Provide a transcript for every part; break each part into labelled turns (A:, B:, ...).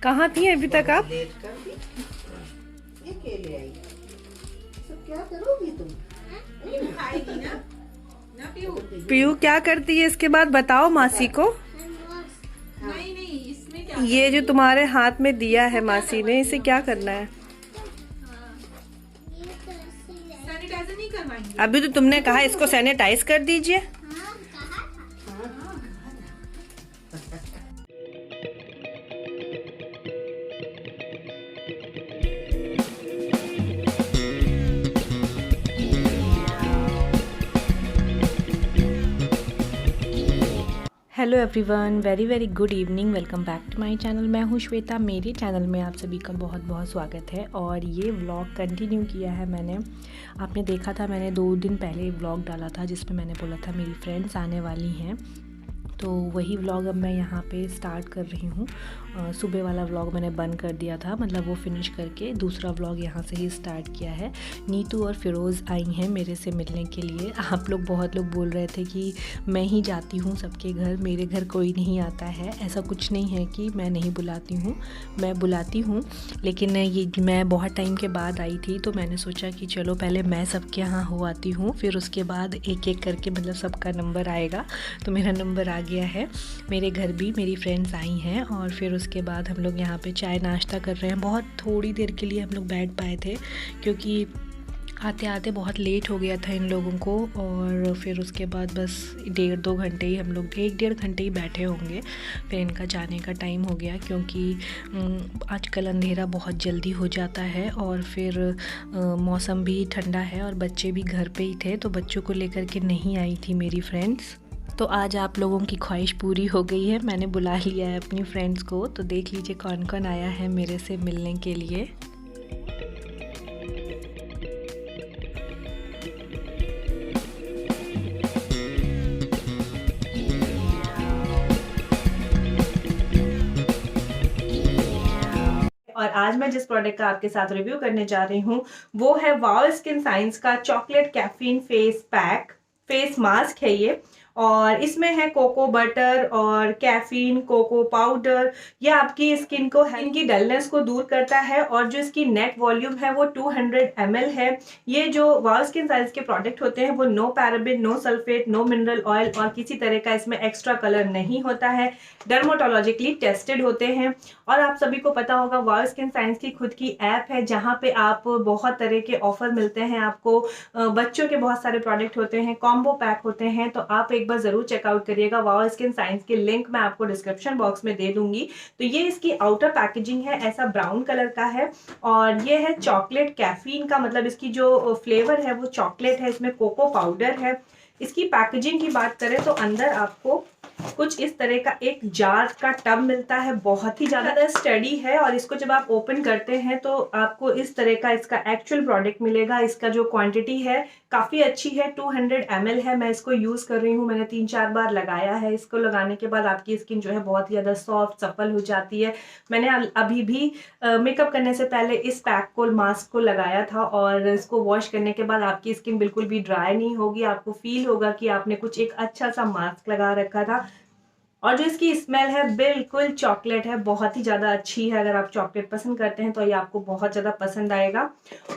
A: कहाँ थी अभी तक आप?
B: लेट कर दी। ये केले आई। सब क्या करोगी तुम?
C: खाएगी ना ना पीयू?
A: पीयू क्या करती है इसके बाद बताओ मासी को।
C: नहीं नहीं, इसमें क्या
A: ये जो तुम्हारे हाथ में दिया है मासी ने, इसे क्या करना है?
C: सैनिटाइजर नहीं करवाएंगे?
A: अभी तो तुमने कहा इसको सैनिटाइज कर दीजिए। Hello everyone, very very good evening. Welcome back to my channel. मैं हूँ श्वेता। मेरे चैनल में आप सभी का बहुत बहुत स्वागत है। और ये व्लॉग कंटिन्यू किया है मैंने। आपने देखा था, मैंने 2 दिन पहले व्लॉग डाला था जिसमें मैंने बोला था मेरी फ्रेंड्स आने वाली हैं, तो वही व्लॉग अब मैं यहाँ पे स्टार्ट कर रही हूँ। सुबह वाला व्लॉग मैंने बंद कर दिया था, मतलब वो फिनिश करके दूसरा व्लॉग यहाँ से ही स्टार्ट किया है। नीतू और फिरोज़ आई हैं मेरे से मिलने के लिए। आप लोग बहुत लोग बोल रहे थे कि मैं ही जाती हूँ सबके घर, मेरे घर कोई नहीं आता है। ऐसा कुछ नहीं है कि मैं नहीं बुलाती हूँ, मैं बुलाती हूँ, लेकिन ये मैं बहुत टाइम के बाद आई थी तो मैंने सोचा कि चलो पहले मैं सबके यहाँ हो आती हूँ, फिर उसके बाद एक एक करके मतलब सबका नंबर आएगा। तो मेरा नंबर आ गया है। मेरे घर भी मेरी फ्रेंड्स आई हैं और फिर उसके बाद हम लोग यहाँ पे चाय नाश्ता कर रहे हैं। बहुत थोड़ी देर के लिए हम लोग बैठ पाए थे क्योंकि आते आते बहुत लेट हो गया था इन लोगों को, और फिर उसके बाद बस 1.5-2 घंटे ही हम लोग 1-1.5 घंटे ही बैठे होंगे। फिर इनका जाने का टाइम हो गया क्योंकि आजकल अंधेरा बहुत जल्दी हो जाता है और फिर मौसम भी ठंडा है और बच्चे भी घर पे ही थे, तो बच्चों को लेकर के नहीं आई थी मेरी फ्रेंड्स। तो आज आप लोगों की ख्वाहिश पूरी हो गई है, मैंने बुला लिया है अपनी फ्रेंड्स को। तो देख लीजिए कौन कौन आया है मेरे से मिलने के लिए। और आज मैं जिस प्रोडक्ट का आपके साथ रिव्यू करने जा रही हूँ वो है वाओ स्किन साइंस का chocolate caffeine face pack, face mask है ये। और इसमें है कोको बटर और कैफीन, कोको पाउडर। ये आपकी स्किन को, इनकी डलनेस को दूर करता है और जो इसकी नेट वॉल्यूम है वो 200 ml है। ये जो वाओ स्किन साइंस के प्रोडक्ट होते हैं वो no paraben, no sulphate, no mineral oil और किसी तरह का इसमें एक्स्ट्रा कलर नहीं होता है। डर्मोटोलॉजिकली टेस्टेड होते हैं। और आप सभी को पता होगा वाओ स्किन साइंस की खुद की ऐप है जहाँ पे आप बहुत तरह के ऑफर मिलते हैं आपको। बच्चों के बहुत सारे प्रोडक्ट होते हैं, कॉम्बो पैक होते हैं, तो आप एक बार जरूर चेकआउट करिएगा। वाओ स्किन साइंस की लिंक मैं आपको डिस्क्रिप्शन बॉक्स में दे दूंगी। तो ये इसकी आउटर पैकेजिंग है, ऐसा ब्राउन कलर का है और ये है चॉकलेट कैफीन का, मतलब इसकी जो फ्लेवर है वो चॉकलेट है, इसमें कोको पाउडर है। इसकी पैकेजिंग की बात करें तो अंदर आपको कुछ इस तरह का एक जार का टब मिलता है, बहुत ही ज्यादा स्टडी है। और इसको जब आप ओपन करते हैं तो आपको इस तरह का इसका एक्चुअल प्रोडक्ट मिलेगा। इसका जो क्वांटिटी है काफी अच्छी है, 200 ml है। मैं इसको यूज कर रही हूँ, मैंने 3-4 बार लगाया है। इसको लगाने के बाद आपकी स्किन जो है बहुत ही ज्यादा सॉफ्ट सफल हो जाती है। मैंने अभी भी मेकअप करने से पहले इस पैक को, मास्क को लगाया था और इसको वॉश करने के बाद आपकी स्किन बिल्कुल भी ड्राई नहीं होगी। आपको फील होगा कि आपने कुछ एक अच्छा सा मास्क लगा रखा था। और जो इसकी स्मेल है बिल्कुल चॉकलेट है, बहुत ही ज़्यादा अच्छी है। अगर आप चॉकलेट पसंद करते हैं तो ये आपको बहुत ज़्यादा पसंद आएगा।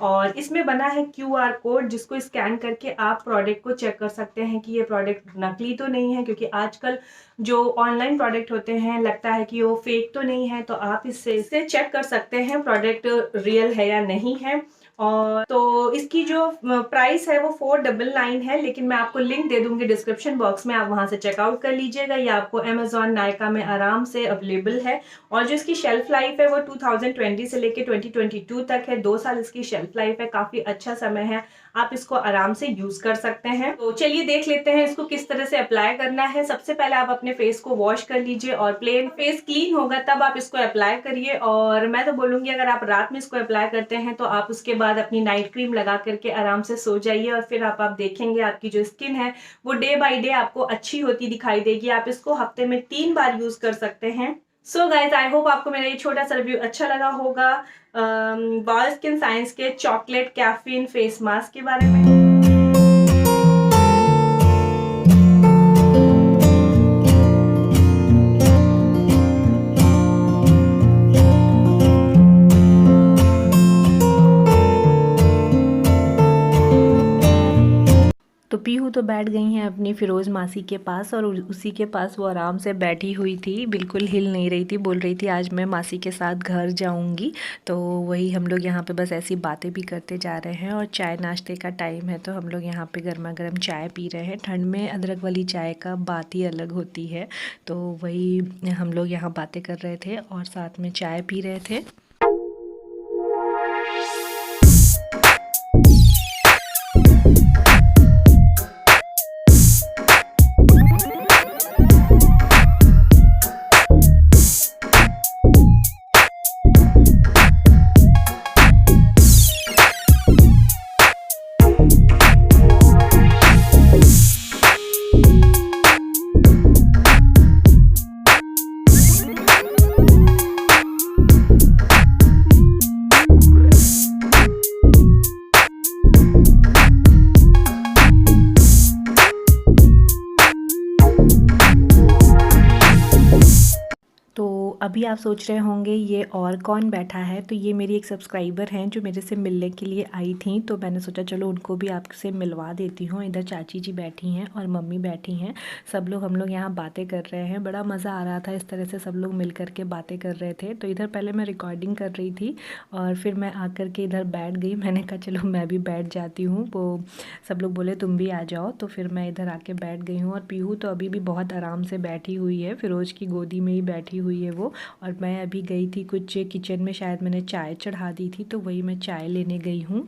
A: और इसमें बना है QR कोड, जिसको स्कैन करके आप प्रोडक्ट को चेक कर सकते हैं कि ये प्रोडक्ट नकली तो नहीं है, क्योंकि आजकल जो ऑनलाइन प्रोडक्ट होते हैं लगता है कि वो फेक तो नहीं है। तो आप इससे चेक कर सकते हैं प्रोडक्ट रियल है या नहीं है। और तो इसकी जो प्राइस है वो 499 है, लेकिन मैं आपको लिंक दे दूंगी डिस्क्रिप्शन बॉक्स में, आप वहां से चेकआउट कर लीजिएगा। ये आपको अमेजॉन, नायका में आराम से अवेलेबल है। और जो इसकी शेल्फ लाइफ है वो 2020 से लेके 2022 तक है। 2 साल इसकी शेल्फ लाइफ है, काफी अच्छा समय है, आप इसको आराम से यूज कर सकते हैं। तो चलिए देख लेते हैं इसको किस तरह से अप्लाई करना है। सबसे पहले आप अपने फेस को वॉश कर लीजिए और प्लेन फेस क्लीन होगा तब आप इसको अप्लाई करिए। और मैं तो बोलूंगी अगर आप रात में इसको अप्लाई करते हैं तो आप उसके बाद अपनी नाइट क्रीम लगा करके आराम से सो जाइए और फिर आप देखेंगे आपकी जो स्किन है वो डे बाय डे आपको अच्छी होती दिखाई देगी। आप इसको हफ्ते में 3 बार यूज कर सकते हैं। सो गाइज, आई होप आपको मेरा ये छोटा सा रिव्यू अच्छा लगा होगा वाओ स्किन साइंस के चॉकलेट कैफीन फेस मास्क के बारे में।
D: पीहू तो बैठ गई हैं अपनी फ़िरोज़ मासी के पास और उसी के पास वो आराम से बैठी हुई थी, बिल्कुल हिल नहीं रही थी। बोल रही थी आज मैं मासी के साथ घर जाऊंगी। तो वही हम लोग यहाँ पे बस ऐसी बातें भी करते जा रहे हैं। और चाय नाश्ते का टाइम है तो हम लोग यहाँ पे गर्मा गर्म चाय पी रहे हैं। ठंड में अदरक वाली चाय का बात ही अलग होती है। तो वही हम लोग यहाँ बातें कर रहे थे और साथ में चाय पी रहे थे। अभी आप सोच रहे होंगे ये और कौन बैठा है, तो ये मेरी एक सब्सक्राइबर हैं जो मेरे से मिलने के लिए आई थी। तो मैंने सोचा चलो उनको भी आपसे मिलवा देती हूँ। इधर चाची जी बैठी हैं और मम्मी बैठी हैं, सब लोग हम लोग यहाँ बातें कर रहे हैं। बड़ा मज़ा आ रहा था, इस तरह से सब लोग मिल कर के बातें कर रहे थे। तो इधर पहले मैं रिकॉर्डिंग कर रही थी और फिर मैं आकर के इधर बैठ गई। मैंने कहा चलो मैं भी बैठ जाती हूँ। वो सब लोग बोले तुम भी आ जाओ, तो फिर मैं इधर आके बैठ गई हूँ। और पीहू तो अभी भी बहुत आराम से बैठी हुई है, फ़िरोज़ की गोदी में ही बैठी हुई है वो। और मैं अभी गई थी कुछ किचन में, शायद मैंने चाय चढ़ा दी थी, तो वही मैं चाय लेने गई हूँ।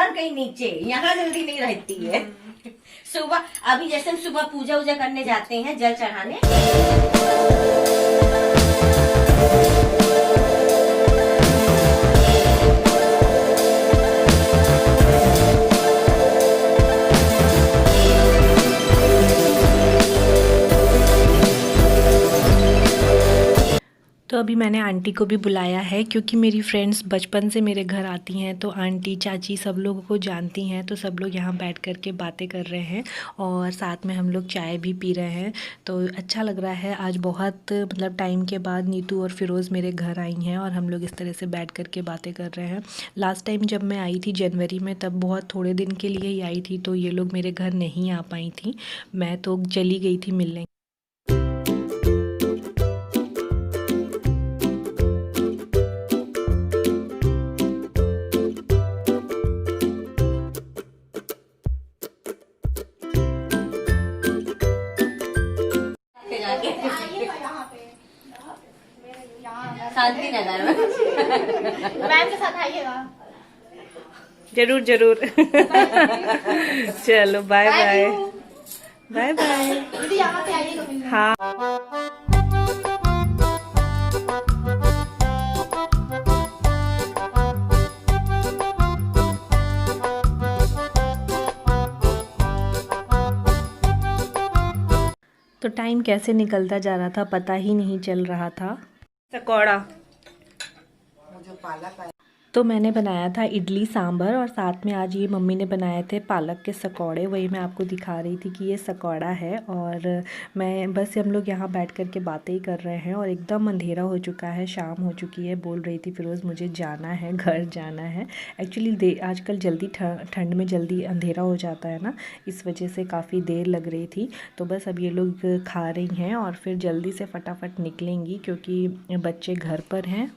E: कहीं नीचे, यहाँ जल्दी नहीं रहती है। सुबह अभी जैसे हम सुबह पूजा वूजा करने जाते हैं, जल चढ़ाने,
D: तो अभी मैंने आंटी को भी बुलाया है, क्योंकि मेरी फ्रेंड्स बचपन से मेरे घर आती हैं, तो आंटी चाची सब लोगों को जानती हैं। तो सब लोग यहाँ बैठ कर के बातें कर रहे हैं और साथ में हम लोग चाय भी पी रहे हैं। तो अच्छा लग रहा है। आज बहुत मतलब टाइम के बाद नीतू और फ़िरोज़ मेरे घर आई हैं और हम लोग इस तरह से बैठ कर के बातें कर रहे हैं। लास्ट टाइम जब मैं आई थी जनवरी में, तब बहुत थोड़े दिन के लिए ही आई थी, तो ये लोग मेरे घर नहीं आ पाई थी। मैं तो चली गई थी मिलने।
E: शांति नगर में
C: मैम के साथ आइएगा।
A: जरूर जरूर। चलो बाय बाय। Bye bye.
C: दीदी यहाँ पे आइएगा।
A: हाँ।
D: तो टाइम कैसे निकलता जा रहा था पता ही नहीं चल रहा था।
A: पकौड़ा
D: तो मैंने बनाया था इडली सांभर और साथ में आज ये मम्मी ने बनाए थे पालक के सकोड़े। वही मैं आपको दिखा रही थी कि ये सकोड़ा है। और मैं बस हम लोग यहाँ बैठ कर के बातें ही कर रहे हैं और एकदम अंधेरा हो चुका है, शाम हो चुकी है। बोल रही थी फ़िरोज़ मुझे जाना है, घर जाना है। एक्चुअली आजकल जल्दी ठंड में जल्दी अंधेरा हो जाता है ना, इस वजह से काफ़ी देर लग रही थी। तो बस अब ये लोग खा रही हैं और फिर जल्दी से फटाफट निकलेंगी, क्योंकि बच्चे घर पर हैं।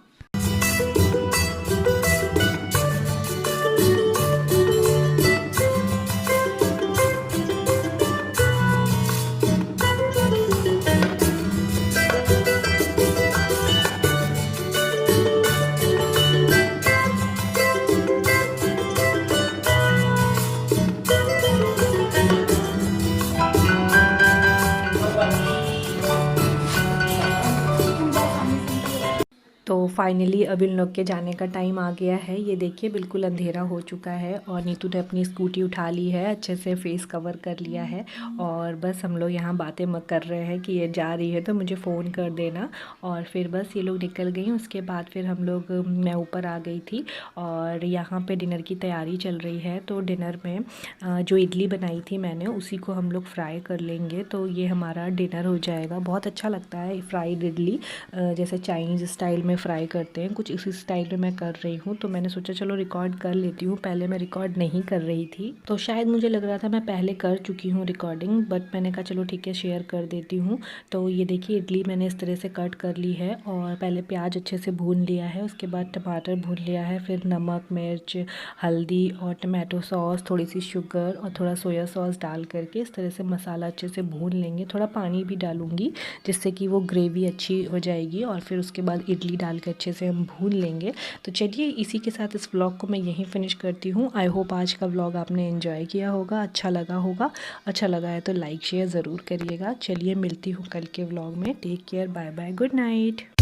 D: फाइनली अब इन लोग के जाने का टाइम आ गया है। ये देखिए बिल्कुल अंधेरा हो चुका है और नीतू ने अपनी स्कूटी उठा ली है, अच्छे से फेस कवर कर लिया है और बस हम लोग यहाँ बातें कर रहे हैं कि ये जा रही है तो मुझे फ़ोन कर देना। और फिर बस ये लोग निकल गई। उसके बाद फिर हम लोग मैं ऊपर आ गई थी और यहाँ पे डिनर की तैयारी चल रही है। तो डिनर में जो इडली बनाई थी मैंने उसी को हम लोग फ्राई कर लेंगे, तो ये हमारा डिनर हो जाएगा। बहुत अच्छा लगता है फ्राइड इडली, जैसे चाइनीज़ स्टाइल में फ्राई करते हैं, कुछ इसी स्टाइल में मैं कर रही हूँ। तो मैंने सोचा चलो रिकॉर्ड कर लेती हूँ। पहले मैं रिकॉर्ड नहीं कर रही थी, तो शायद मुझे लग रहा था मैं पहले कर चुकी हूँ रिकॉर्डिंग, बट मैंने कहा चलो ठीक है शेयर कर देती हूँ। तो ये देखिए इडली मैंने इस तरह से कट कर ली है और पहले प्याज अच्छे से भून लिया है, उसके बाद टमाटर भून लिया है, फिर नमक, मिर्च, हल्दी और टमाटो सॉस, थोड़ी सी शुगर और थोड़ा सोया सॉस डाल करके इस तरह से मसाला अच्छे से भून लेंगे। थोड़ा पानी भी डालूंगी जिससे कि वो ग्रेवी अच्छी हो जाएगी और फिर उसके बाद इडली डाल के अच्छे से हम भून लेंगे। तो चलिए इसी के साथ इस व्लॉग को मैं यहीं फिनिश करती हूँ। आई होप आज का व्लॉग आपने एंजॉय किया होगा, अच्छा लगा होगा। अच्छा लगा है तो लाइक शेयर ज़रूर करिएगा। चलिए मिलती हूँ कल के व्लॉग में। Take care, bye bye, good night.